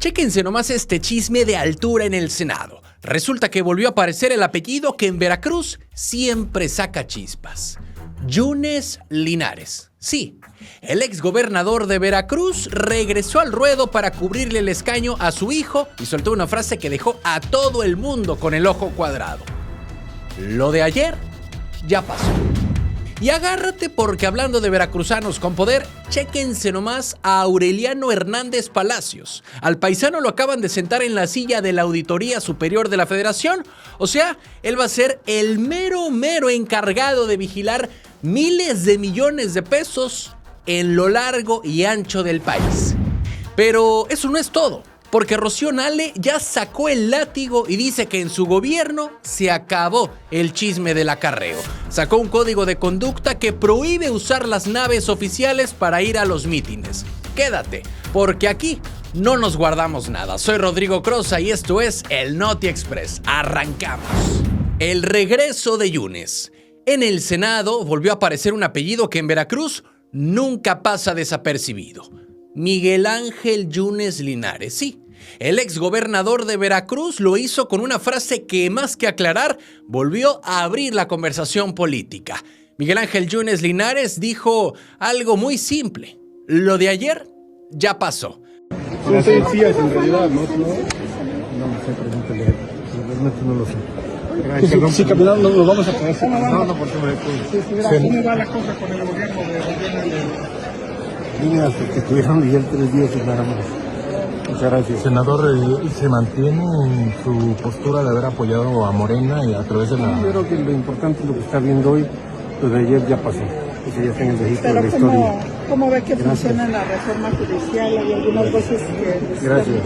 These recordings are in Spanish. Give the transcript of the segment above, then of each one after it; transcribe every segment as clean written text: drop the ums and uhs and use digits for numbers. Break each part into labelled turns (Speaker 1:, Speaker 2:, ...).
Speaker 1: Chéquense nomás este chisme de altura en el Senado. Resulta que volvió a aparecer el apellido que en Veracruz siempre saca chispas. Yunes Linares. Sí, el exgobernador de Veracruz regresó al ruedo para cubrirle el escaño a su hijo y soltó una frase que dejó a todo el mundo con el ojo cuadrado. Lo de ayer ya pasó. Y agárrate porque hablando de veracruzanos con poder, chéquense nomás a Aureliano Hernández Palacios. Al paisano lo acaban de sentar en la silla de la Auditoría Superior de la Federación. O sea, él va a ser el mero encargado de vigilar miles de millones de pesos en lo largo y ancho del país. Pero eso no es todo. Porque Rocío Nale ya sacó el látigo y dice que en su gobierno se acabó el chisme del acarreo. Sacó un código de conducta que prohíbe usar las naves oficiales para ir a los mítines. Quédate, porque aquí no nos guardamos nada. Soy Rodrigo Crosa y esto es el Noti Express. Arrancamos. El regreso de Yunes. En el Senado volvió a aparecer un apellido que en Veracruz nunca pasa desapercibido. Miguel Ángel Yunes Linares, sí. El exgobernador de Veracruz lo hizo con una frase que, más que aclarar, volvió a abrir la conversación política. Miguel Ángel Yunes Linares dijo algo muy simple. Lo de ayer ya pasó.
Speaker 2: Son 6 días en realidad, ¿no? No sé, pregúntale. Realmente no lo sé. Sí, caminando lo vamos a poner. No, porque ¿cómo va la cosa con el gobierno de líneas que tuvieron ya 3 días y nada más? Muchas gracias.
Speaker 3: Senador, ¿se mantiene en su postura de haber apoyado a Morena y a través de la...?
Speaker 2: Yo creo que lo importante es lo que está viendo hoy. Lo de ayer ya pasó. Eso ya está en el registro de la historia.
Speaker 4: ¿Cómo ve que funciona la reforma judicial? Hay algunas voces que...
Speaker 2: Gracias.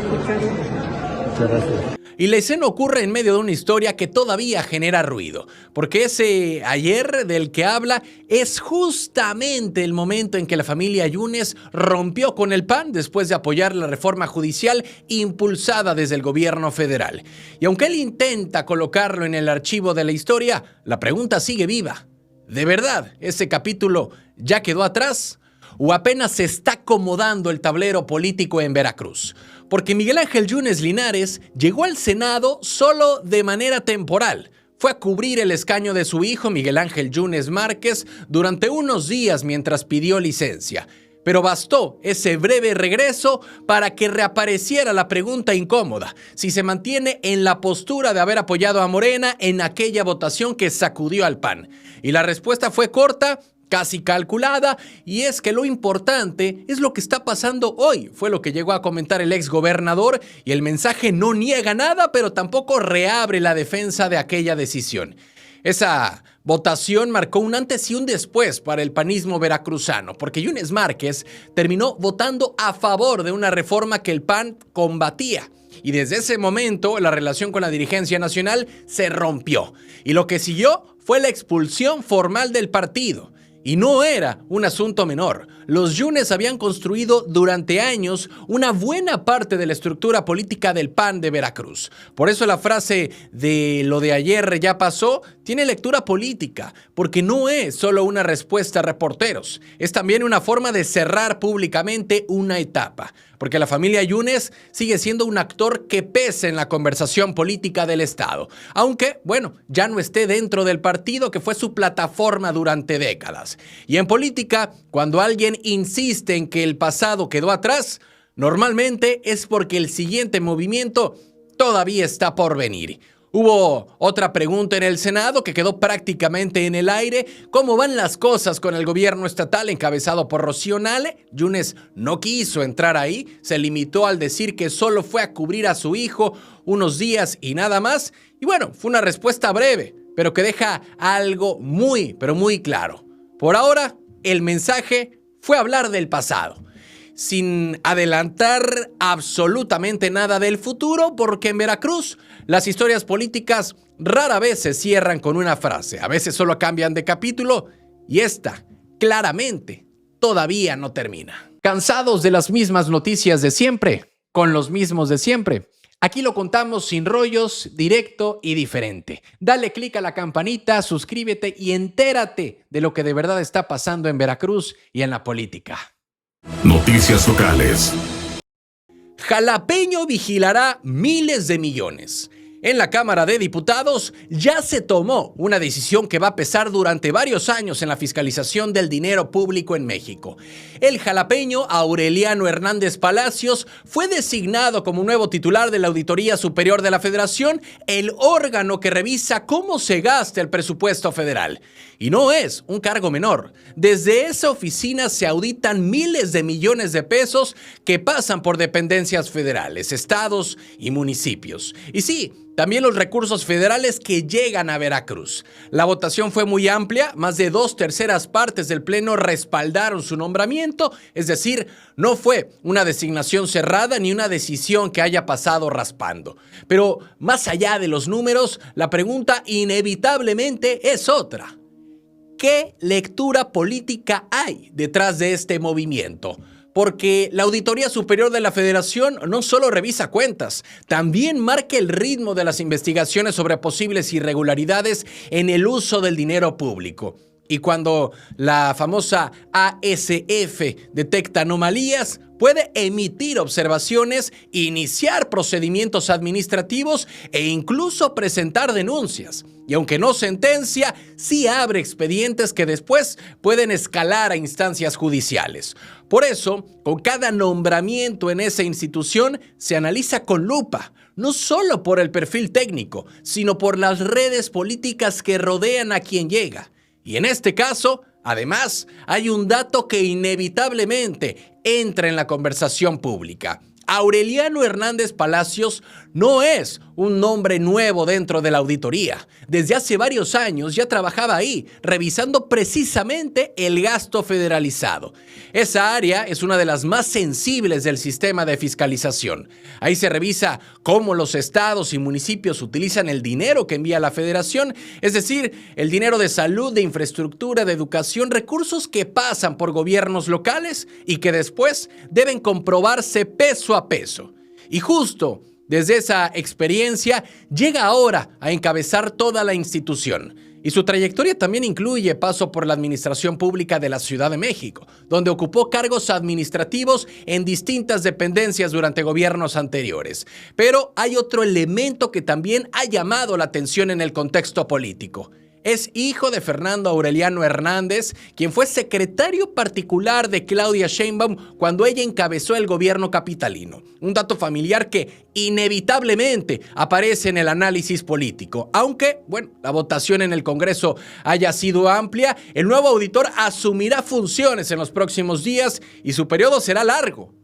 Speaker 2: Muchas gracias.
Speaker 1: Y la escena ocurre en medio de una historia que todavía genera ruido, porque ese ayer del que habla es justamente el momento en que la familia Yunes rompió con el PAN después de apoyar la reforma judicial impulsada desde el gobierno federal. Y aunque él intenta colocarlo en el archivo de la historia, la pregunta sigue viva. ¿De verdad ese capítulo ya quedó atrás? ¿O apenas se está acomodando el tablero político en Veracruz? Porque Miguel Ángel Yunes Linares llegó al Senado solo de manera temporal. Fue a cubrir el escaño de su hijo Miguel Ángel Yunes Márquez durante unos días mientras pidió licencia. Pero bastó ese breve regreso para que reapareciera la pregunta incómoda: si se mantiene en la postura de haber apoyado a Morena en aquella votación que sacudió al PAN. Y la respuesta fue corta, casi calculada, y es que lo importante es lo que está pasando hoy. Fue lo que llegó a comentar el exgobernador, y el mensaje no niega nada, pero tampoco reabre la defensa de aquella decisión. Esa votación marcó un antes y un después para el panismo veracruzano, porque Yunes Márquez terminó votando a favor de una reforma que el PAN combatía. Y desde ese momento la relación con la dirigencia nacional se rompió. Y lo que siguió fue la expulsión formal del partido. Y no era un asunto menor. Los Yunes habían construido durante años una buena parte de la estructura política del PAN de Veracruz. Por eso la frase de lo de ayer ya pasó tiene lectura política, porque no es solo una respuesta a reporteros. Es también una forma de cerrar públicamente una etapa. Porque la familia Yunes sigue siendo un actor que pesa en la conversación política del Estado. Aunque, bueno, ya no esté dentro del partido que fue su plataforma durante décadas. Y en política, cuando alguien insiste en que el pasado quedó atrás, normalmente es porque el siguiente movimiento todavía está por venir. Hubo otra pregunta en el Senado que quedó prácticamente en el aire. ¿Cómo van las cosas con el gobierno estatal encabezado por Rocío Nale? Yunes no quiso entrar ahí, se limitó al decir que solo fue a cubrir a su hijo unos días y nada más. Y bueno, fue una respuesta breve, pero que deja algo muy, pero muy claro. Por ahora, el mensaje fue hablar del pasado, sin adelantar absolutamente nada del futuro, porque en Veracruz las historias políticas rara vez se cierran con una frase. A veces solo cambian de capítulo y esta, claramente, todavía no termina. ¿Cansados de las mismas noticias de siempre? ¿Con los mismos de siempre? Aquí lo contamos sin rollos, directo y diferente. Dale click a la campanita, suscríbete y entérate de lo que de verdad está pasando en Veracruz y en la política.
Speaker 5: Noticias locales.
Speaker 1: Jalapeño vigilará miles de millones. En la Cámara de Diputados ya se tomó una decisión que va a pesar durante varios años en la fiscalización del dinero público en México. El jalapeño Aureliano Hernández Palacios fue designado como nuevo titular de la Auditoría Superior de la Federación, el órgano que revisa cómo se gasta el presupuesto federal. Y no es un cargo menor. Desde esa oficina se auditan miles de millones de pesos que pasan por dependencias federales, estados y municipios. Y sí, también los recursos federales que llegan a Veracruz. La votación fue muy amplia, más de 2/3 partes del Pleno respaldaron su nombramiento, es decir, no fue una designación cerrada ni una decisión que haya pasado raspando. Pero más allá de los números, la pregunta inevitablemente es otra. ¿Qué lectura política hay detrás de este movimiento? Porque la Auditoría Superior de la Federación no solo revisa cuentas, también marca el ritmo de las investigaciones sobre posibles irregularidades en el uso del dinero público. Y cuando la famosa ASF detecta anomalías, puede emitir observaciones, iniciar procedimientos administrativos e incluso presentar denuncias. Y aunque no sentencia, sí abre expedientes que después pueden escalar a instancias judiciales. Por eso, con cada nombramiento en esa institución se analiza con lupa, no solo por el perfil técnico, sino por las redes políticas que rodean a quien llega. Y en este caso, además, hay un dato que inevitablemente entra en la conversación pública. Aureliano Hernández Palacios no es un nombre nuevo dentro de la auditoría. Desde hace varios años ya trabajaba ahí, revisando precisamente el gasto federalizado. Esa área es una de las más sensibles del sistema de fiscalización. Ahí se revisa cómo los estados y municipios utilizan el dinero que envía la federación, es decir, el dinero de salud, de infraestructura, de educación, recursos que pasan por gobiernos locales y que después deben comprobarse peso a peso. Y justo desde esa experiencia llega ahora a encabezar toda la institución. Y su trayectoria también incluye paso por la Administración Pública de la Ciudad de México, donde ocupó cargos administrativos en distintas dependencias durante gobiernos anteriores. Pero hay otro elemento que también ha llamado la atención en el contexto político. Es hijo de Fernando Aureliano Hernández, quien fue secretario particular de Claudia Sheinbaum cuando ella encabezó el gobierno capitalino. Un dato familiar que inevitablemente aparece en el análisis político. Aunque, la votación en el Congreso haya sido amplia, el nuevo auditor asumirá funciones en los próximos días y su periodo será largo.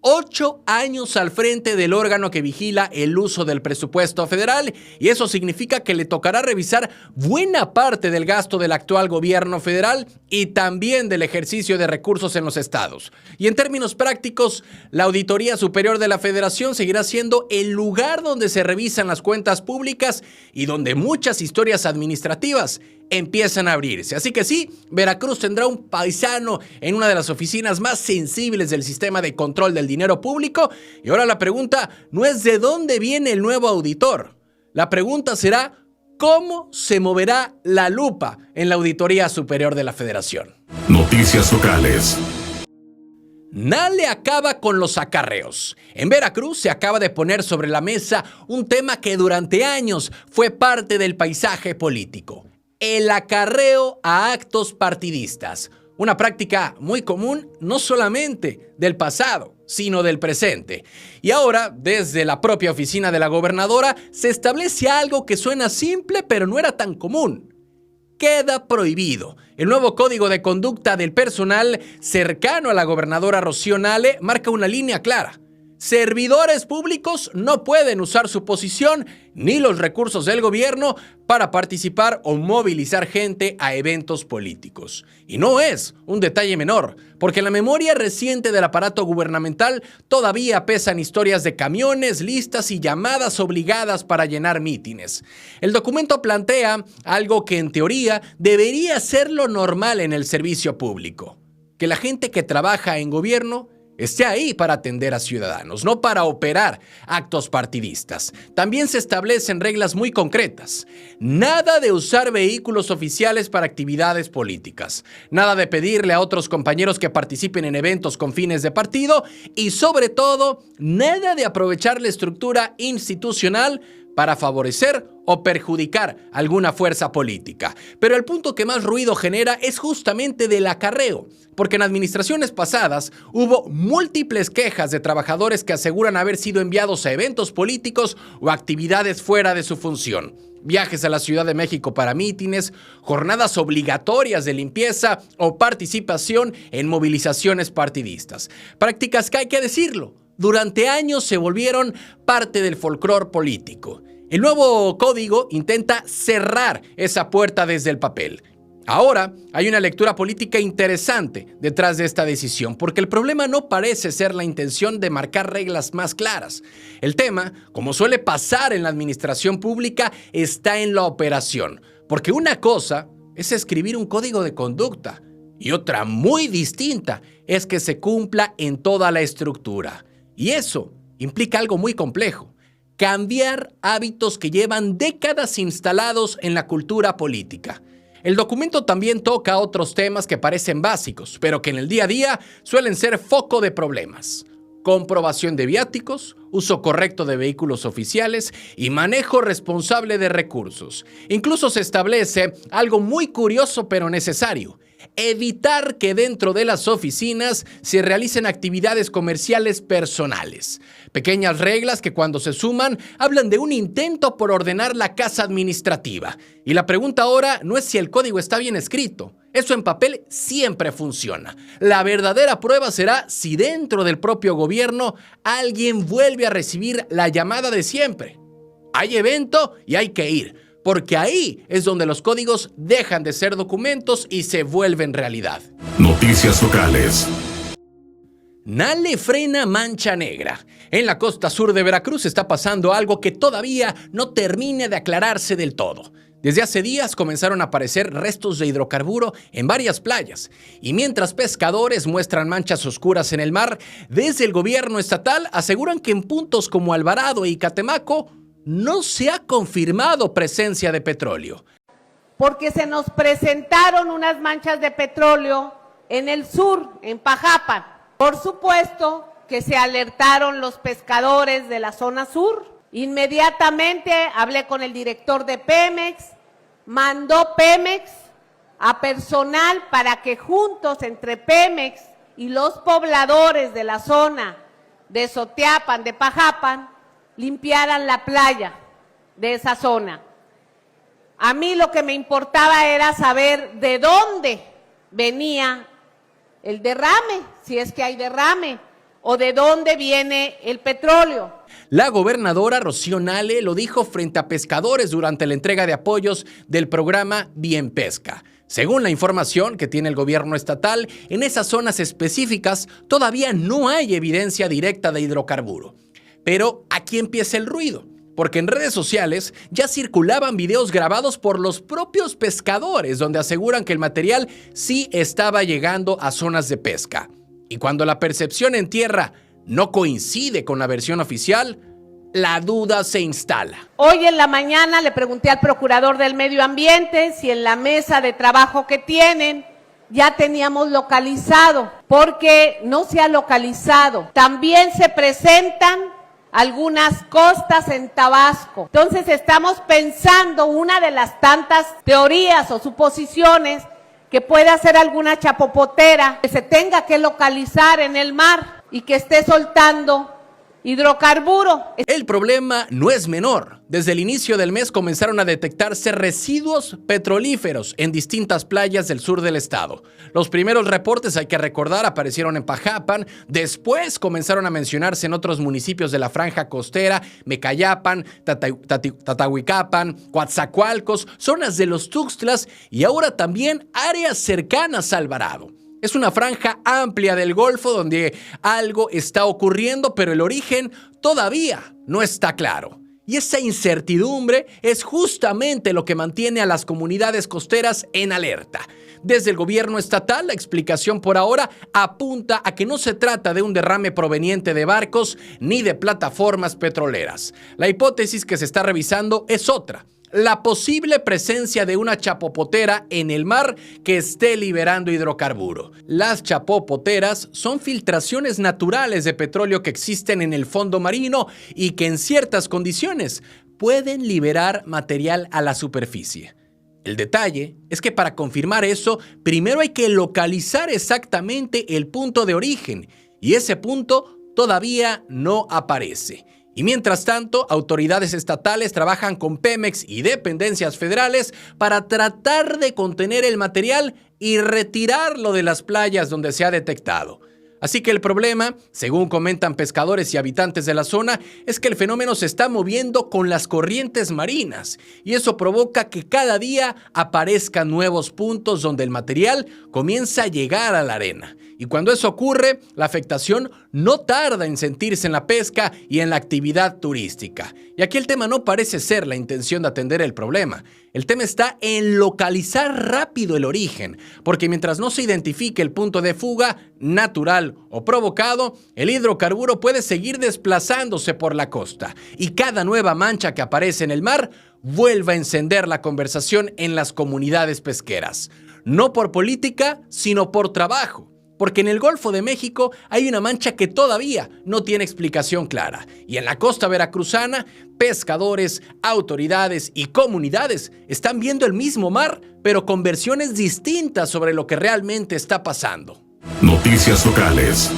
Speaker 1: 8 años al frente del órgano que vigila el uso del presupuesto federal, y eso significa que le tocará revisar buena parte del gasto del actual gobierno federal y también del ejercicio de recursos en los estados. Y en términos prácticos, la Auditoría Superior de la Federación seguirá siendo el lugar donde se revisan las cuentas públicas y donde muchas historias administrativas empiezan a abrirse. Así que sí, Veracruz tendrá un paisano en una de las oficinas más sensibles del sistema de control del dinero público. Y ahora la pregunta no es de dónde viene el nuevo auditor. La pregunta será cómo se moverá la lupa en la Auditoría Superior de la Federación.
Speaker 5: Noticias locales.
Speaker 1: NALE acaba con los acarreos. En Veracruz se acaba de poner sobre la mesa un tema que durante años fue parte del paisaje político: el acarreo a actos partidistas, una práctica muy común no solamente del pasado, sino del presente. Y ahora, desde la propia oficina de la gobernadora, se establece algo que suena simple, pero no era tan común. Queda prohibido. El nuevo Código de Conducta del Personal cercano a la gobernadora Rocío Nale marca una línea clara. Servidores públicos no pueden usar su posición ni los recursos del gobierno para participar o movilizar gente a eventos políticos. Y no es un detalle menor, porque en la memoria reciente del aparato gubernamental todavía pesan historias de camiones, listas y llamadas obligadas para llenar mítines. El documento plantea algo que en teoría debería ser lo normal en el servicio público: que la gente que trabaja en gobierno esté ahí para atender a ciudadanos, no para operar actos partidistas. También se establecen reglas muy concretas. Nada de usar vehículos oficiales para actividades políticas. Nada de pedirle a otros compañeros que participen en eventos con fines de partido. Y sobre todo, nada de aprovechar la estructura institucional para favorecer o perjudicar alguna fuerza política. Pero el punto que más ruido genera es justamente del acarreo, porque en administraciones pasadas hubo múltiples quejas de trabajadores que aseguran haber sido enviados a eventos políticos o actividades fuera de su función. Viajes a la Ciudad de México para mítines, jornadas obligatorias de limpieza o participación en movilizaciones partidistas. Prácticas que, hay que decirlo, durante años se volvieron parte del folclore político. El nuevo código intenta cerrar esa puerta desde el papel. Ahora hay una lectura política interesante detrás de esta decisión, porque el problema no parece ser la intención de marcar reglas más claras. El tema, como suele pasar en la administración pública, está en la operación, porque una cosa es escribir un código de conducta y otra muy distinta es que se cumpla en toda la estructura. Y eso implica algo muy complejo: cambiar hábitos que llevan décadas instalados en la cultura política. El documento también toca otros temas que parecen básicos, pero que en el día a día suelen ser foco de problemas: comprobación de viáticos, uso correcto de vehículos oficiales y manejo responsable de recursos. Incluso se establece algo muy curioso pero necesario: evitar que dentro de las oficinas se realicen actividades comerciales personales. Pequeñas reglas que, cuando se suman, hablan de un intento por ordenar la casa administrativa. Y la pregunta ahora no es si el código está bien escrito. Eso en papel siempre funciona. La verdadera prueba será si dentro del propio gobierno alguien vuelve a recibir la llamada de siempre: hay evento y hay que ir. Porque ahí es donde los códigos dejan de ser documentos y se vuelven realidad.
Speaker 5: Noticias locales.
Speaker 1: Nale frena mancha negra. En la costa sur de Veracruz está pasando algo que todavía no termina de aclararse del todo. Desde hace días comenzaron a aparecer restos de hidrocarburo en varias playas. Y mientras pescadores muestran manchas oscuras en el mar, desde el gobierno estatal aseguran que en puntos como Alvarado y Catemaco no se ha confirmado presencia de petróleo.
Speaker 6: Porque se nos presentaron unas manchas de petróleo en el sur, en Pajapan. Por supuesto que se alertaron los pescadores de la zona sur. Inmediatamente hablé con el director de Pemex, mandó Pemex a personal para que juntos entre Pemex y los pobladores de la zona de Soteapan, de Pajapan, limpiaran la playa de esa zona. A mí lo que me importaba era saber de dónde venía el derrame, si es que hay derrame, o de dónde viene el petróleo.
Speaker 1: La gobernadora Rocío Nale lo dijo frente a pescadores durante la entrega de apoyos del programa Bien Pesca. Según la información que tiene el gobierno estatal, en esas zonas específicas todavía no hay evidencia directa de hidrocarburo. Pero aquí empieza el ruido, porque en redes sociales ya circulaban videos grabados por los propios pescadores donde aseguran que el material sí estaba llegando a zonas de pesca. Y cuando la percepción en tierra no coincide con la versión oficial, la duda se instala.
Speaker 6: Hoy en la mañana le pregunté al procurador del Medio Ambiente si en la mesa de trabajo que tienen ya teníamos localizado, porque no se ha localizado. También se presentan algunas costas en Tabasco. Entonces estamos pensando una de las tantas teorías o suposiciones que pueda ser alguna chapopotera que se tenga que localizar en el mar y que esté soltando hidrocarburo.
Speaker 1: El problema no es menor. Desde el inicio del mes comenzaron a detectarse residuos petrolíferos en distintas playas del sur del estado. Los primeros reportes, hay que recordar, aparecieron en Pajapan. Después comenzaron a mencionarse en otros municipios de la franja costera: Mecayapan, Tatahuicapan, Coatzacoalcos, zonas de los Tuxtlas y ahora también áreas cercanas a Alvarado. Es una franja amplia del Golfo donde algo está ocurriendo, pero el origen todavía no está claro. Y esa incertidumbre es justamente lo que mantiene a las comunidades costeras en alerta. Desde el gobierno estatal, la explicación por ahora apunta a que no se trata de un derrame proveniente de barcos ni de plataformas petroleras. La hipótesis que se está revisando es otra: la posible presencia de una chapopotera en el mar que esté liberando hidrocarburo. Las chapopoteras son filtraciones naturales de petróleo que existen en el fondo marino y que en ciertas condiciones pueden liberar material a la superficie. El detalle es que para confirmar eso, primero hay que localizar exactamente el punto de origen, y ese punto todavía no aparece. Y mientras tanto, autoridades estatales trabajan con Pemex y dependencias federales para tratar de contener el material y retirarlo de las playas donde se ha detectado. Así que el problema, según comentan pescadores y habitantes de la zona, es que el fenómeno se está moviendo con las corrientes marinas, y eso provoca que cada día aparezcan nuevos puntos donde el material comienza a llegar a la arena. Y cuando eso ocurre, la afectación no tarda en sentirse en la pesca y en la actividad turística. Y aquí el tema no parece ser la intención de atender el problema. El tema está en localizar rápido el origen, porque mientras no se identifique el punto de fuga, natural o provocado, el hidrocarburo puede seguir desplazándose por la costa, y cada nueva mancha que aparece en el mar vuelve a encender la conversación en las comunidades pesqueras. No por política, sino por trabajo. Porque en el Golfo de México hay una mancha que todavía no tiene explicación clara. Y en la costa veracruzana, pescadores, autoridades y comunidades están viendo el mismo mar, pero con versiones distintas sobre lo que realmente está pasando.
Speaker 5: Noticias locales.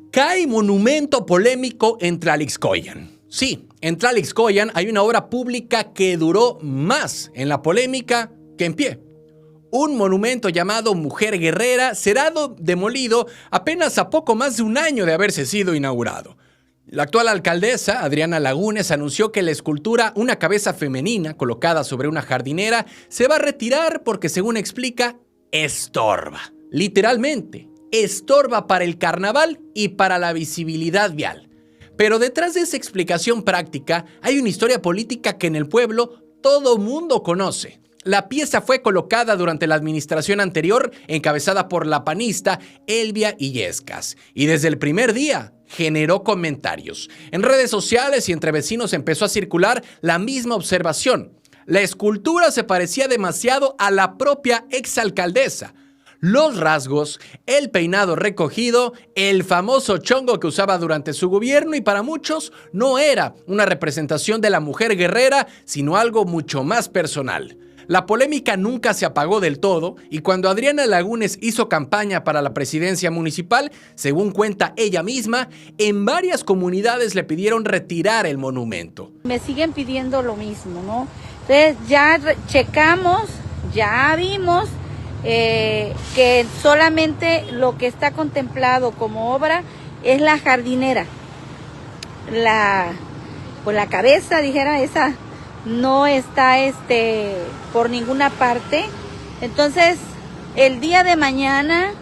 Speaker 1: Cae monumento polémico en Tlalixcoyan. Sí, en Tlalixcoyan hay una obra pública que duró más en la polémica que en pie. Un monumento llamado Mujer Guerrera será demolido apenas a poco más de un año de haberse sido inaugurado. La actual alcaldesa, Adriana Lagunes, anunció que la escultura, una cabeza femenina colocada sobre una jardinera, se va a retirar porque, según explica, estorba. Literalmente, estorba para el carnaval y para la visibilidad vial. Pero detrás de esa explicación práctica hay una historia política que en el pueblo todo mundo conoce. La pieza fue colocada durante la administración anterior, encabezada por la panista Elvia Illescas, y desde el primer día generó comentarios. En redes sociales y entre vecinos empezó a circular la misma observación. La escultura se parecía demasiado a la propia exalcaldesa. Los rasgos, el peinado recogido, el famoso chongo que usaba durante su gobierno, y para muchos no era una representación de la mujer guerrera, sino algo mucho más personal. La polémica nunca se apagó del todo, y cuando Adriana Lagunes hizo campaña para la presidencia municipal, según cuenta ella misma, en varias comunidades le pidieron retirar el monumento.
Speaker 7: Me siguen pidiendo lo mismo, ¿no? Entonces ya checamos, ya vimos que solamente lo que está contemplado como obra es la jardinera. La cabeza, dijera, esa no está por ninguna parte. Entonces, el día de mañana,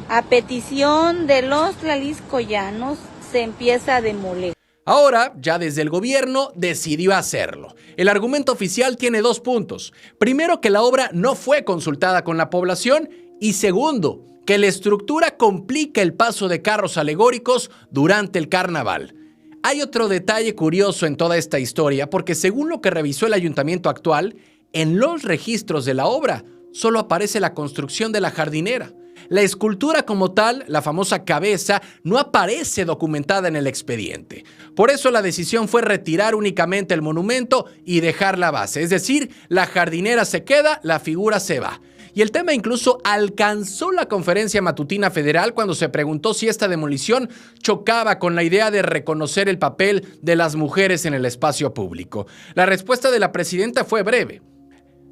Speaker 7: a petición de los tlalixcoyanos, se empieza a demoler.
Speaker 1: Ahora, ya desde el gobierno decidió hacerlo. El argumento oficial tiene 2 puntos. Primero, que la obra no fue consultada con la población, y segundo, que la estructura complica el paso de carros alegóricos durante el carnaval. Hay otro detalle curioso en toda esta historia, porque según lo que revisó el ayuntamiento actual, en los registros de la obra solo aparece la construcción de la jardinera. La escultura como tal, la famosa cabeza, no aparece documentada en el expediente. Por eso la decisión fue retirar únicamente el monumento y dejar la base. Es decir, la jardinera se queda, la figura se va. Y el tema incluso alcanzó la conferencia matutina federal cuando se preguntó si esta demolición chocaba con la idea de reconocer el papel de las mujeres en el espacio público. La respuesta de la presidenta fue breve.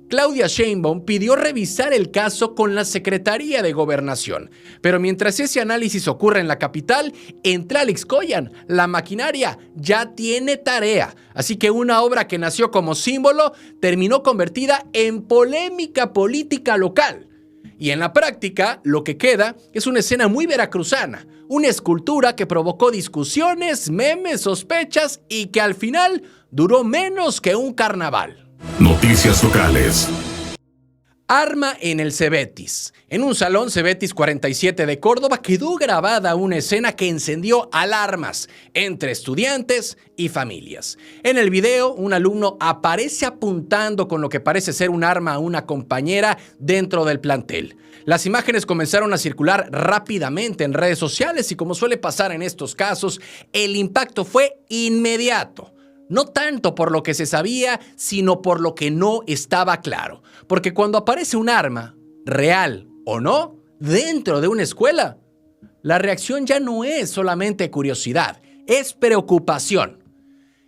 Speaker 1: Claudia Sheinbaum pidió revisar el caso con la Secretaría de Gobernación, pero mientras ese análisis ocurre en la capital, en Tlalixcoyan, la maquinaria ya tiene tarea. Así que una obra que nació como símbolo terminó convertida en polémica política local. Y en la práctica, lo que queda es una escena muy veracruzana, una escultura que provocó discusiones, memes, sospechas y que al final duró menos que un carnaval.
Speaker 5: Noticias locales.
Speaker 1: Arma en el Cebetis. En un salón Cebetis 47 de Córdoba quedó grabada una escena que encendió alarmas entre estudiantes y familias. En el video, un alumno aparece apuntando con lo que parece ser un arma a una compañera dentro del plantel. Las imágenes comenzaron a circular rápidamente en redes sociales y, como suele pasar en estos casos, el impacto fue inmediato. No tanto por lo que se sabía, sino por lo que no estaba claro. Porque cuando aparece un arma, real o no, dentro de una escuela, la reacción ya no es solamente curiosidad, es preocupación.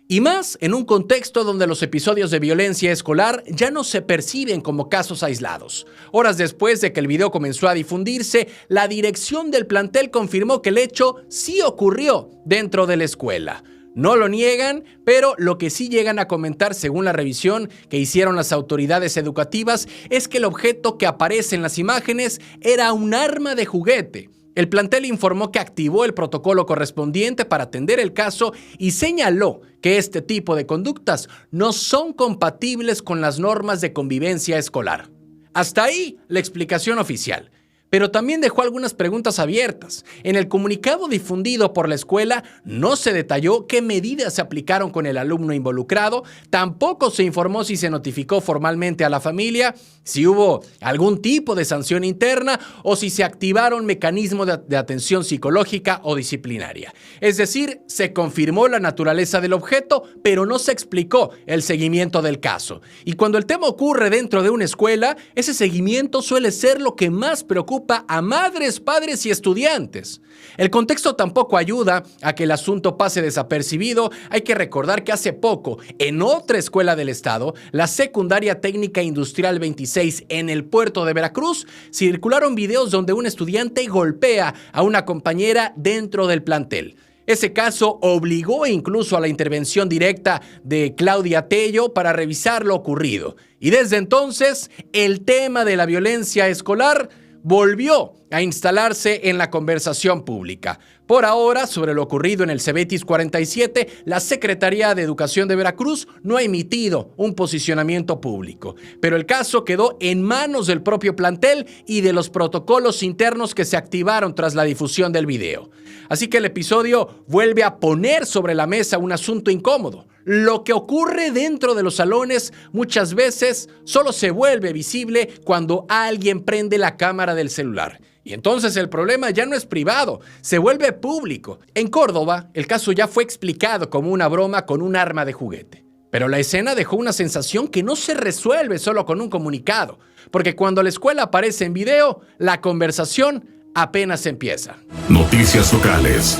Speaker 1: Y más en un contexto donde los episodios de violencia escolar ya no se perciben como casos aislados. Horas después de que el video comenzó a difundirse, la dirección del plantel confirmó que el hecho sí ocurrió dentro de la escuela. No lo niegan, pero lo que sí llegan a comentar, según la revisión que hicieron las autoridades educativas, es que el objeto que aparece en las imágenes era un arma de juguete. El plantel informó que activó el protocolo correspondiente para atender el caso y señaló que este tipo de conductas no son compatibles con las normas de convivencia escolar. Hasta ahí la explicación oficial. Pero también dejó algunas preguntas abiertas. En el comunicado difundido por la escuela no se detalló qué medidas se aplicaron con el alumno involucrado, tampoco se informó si se notificó formalmente a la familia, si hubo algún tipo de sanción interna o si se activaron mecanismos de atención psicológica o disciplinaria. Es decir, se confirmó la naturaleza del objeto, pero no se explicó el seguimiento del caso. Y cuando el tema ocurre dentro de una escuela, ese seguimiento suele ser lo que más preocupa a madres, padres y estudiantes. El contexto tampoco ayuda a que el asunto pase desapercibido. Hay que recordar que hace poco, en otra escuela del estado, la Secundaria Técnica Industrial 26 en el puerto de Veracruz, circularon videos donde un estudiante golpea a una compañera dentro del plantel. Ese caso obligó incluso a la intervención directa de Claudia Tello para revisar lo ocurrido. Y desde entonces, el tema de la violencia escolar volvió a instalarse en la conversación pública. Por ahora, sobre lo ocurrido en el Cebetis 47, la Secretaría de Educación de Veracruz no ha emitido un posicionamiento público, pero el caso quedó en manos del propio plantel y de los protocolos internos que se activaron tras la difusión del video. Así que el episodio vuelve a poner sobre la mesa un asunto incómodo. Lo que ocurre dentro de los salones muchas veces solo se vuelve visible cuando alguien prende la cámara del celular. Y entonces el problema ya no es privado, se vuelve público. En Córdoba, el caso ya fue explicado como una broma con un arma de juguete. Pero la escena dejó una sensación que no se resuelve solo con un comunicado, porque cuando la escuela aparece en video, la conversación apenas empieza.
Speaker 5: Noticias locales.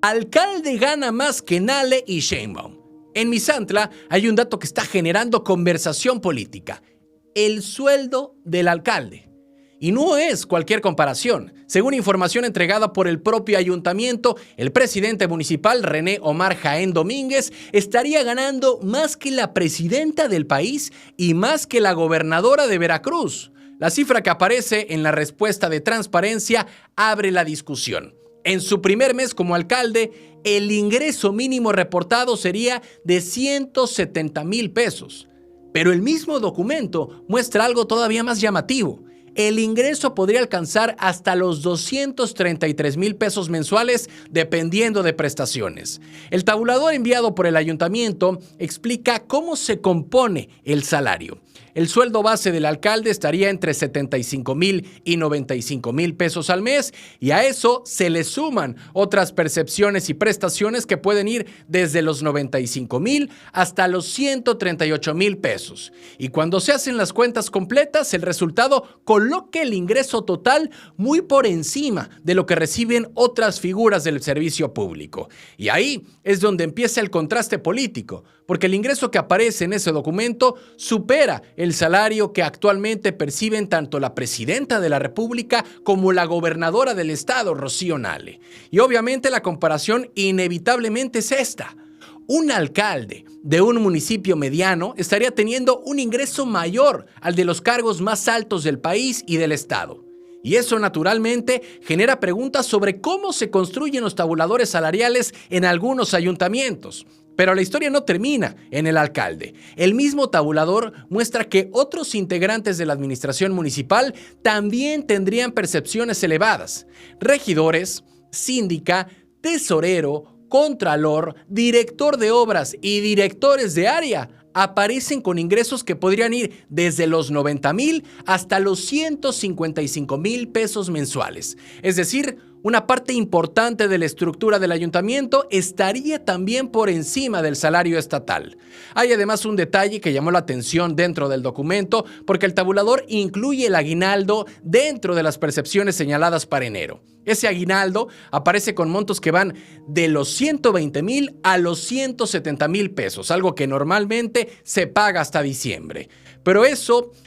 Speaker 1: Alcalde gana más que Nale y Sheinbaum. En Misantla hay un dato que está generando conversación política: el sueldo del alcalde. Y no es cualquier comparación. Según información entregada por el propio ayuntamiento, el presidente municipal, René Omar Jaén Domínguez, estaría ganando más que la presidenta del país y más que la gobernadora de Veracruz. La cifra que aparece en la respuesta de transparencia abre la discusión. En su primer mes como alcalde, el ingreso mínimo reportado sería de 170,000 pesos. Pero el mismo documento muestra algo todavía más llamativo. El ingreso podría alcanzar hasta los 233,000 pesos mensuales dependiendo de prestaciones. El tabulador enviado por el ayuntamiento explica cómo se compone el salario. El sueldo base del alcalde estaría entre 75,000 y 95,000 pesos al mes, y a eso se le suman otras percepciones y prestaciones que pueden ir desde los 95,000 hasta los 138,000 pesos. Y cuando se hacen las cuentas completas, el resultado coloca el ingreso total muy por encima de lo que reciben otras figuras del servicio público. Y ahí es donde empieza el contraste político, porque el ingreso que aparece en ese documento supera el salario que actualmente perciben tanto la presidenta de la República como la gobernadora del estado, Rocío Nale. Y obviamente la comparación inevitablemente es esta. Un alcalde de un municipio mediano estaría teniendo un ingreso mayor al de los cargos más altos del país y del estado. Y eso naturalmente genera preguntas sobre cómo se construyen los tabuladores salariales en algunos ayuntamientos. Pero la historia no termina en el alcalde. El mismo tabulador muestra que otros integrantes de la administración municipal también tendrían percepciones elevadas. Regidores, síndica, tesorero, contralor, director de obras y directores de área aparecen con ingresos que podrían ir desde los 90,000 hasta los 155,000 pesos mensuales. Es decir, una parte importante de la estructura del ayuntamiento estaría también por encima del salario estatal. Hay además un detalle que llamó la atención dentro del documento, porque el tabulador incluye el aguinaldo dentro de las percepciones señaladas para enero. Ese aguinaldo aparece con montos que van de los 120,000 a los 170,000 pesos, algo que normalmente se paga hasta diciembre. Pero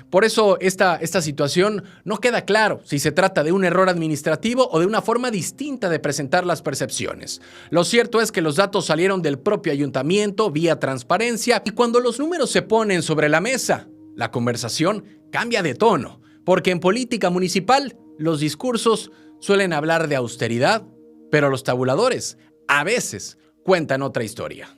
Speaker 1: por eso esta situación no queda claro si se trata de un error administrativo o de una forma distinta de presentar las percepciones. Lo cierto es que los datos salieron del propio ayuntamiento vía transparencia, y cuando los números se ponen sobre la mesa, la conversación cambia de tono, porque en política municipal los discursos suelen hablar de austeridad, pero los tabuladores a veces cuentan otra historia.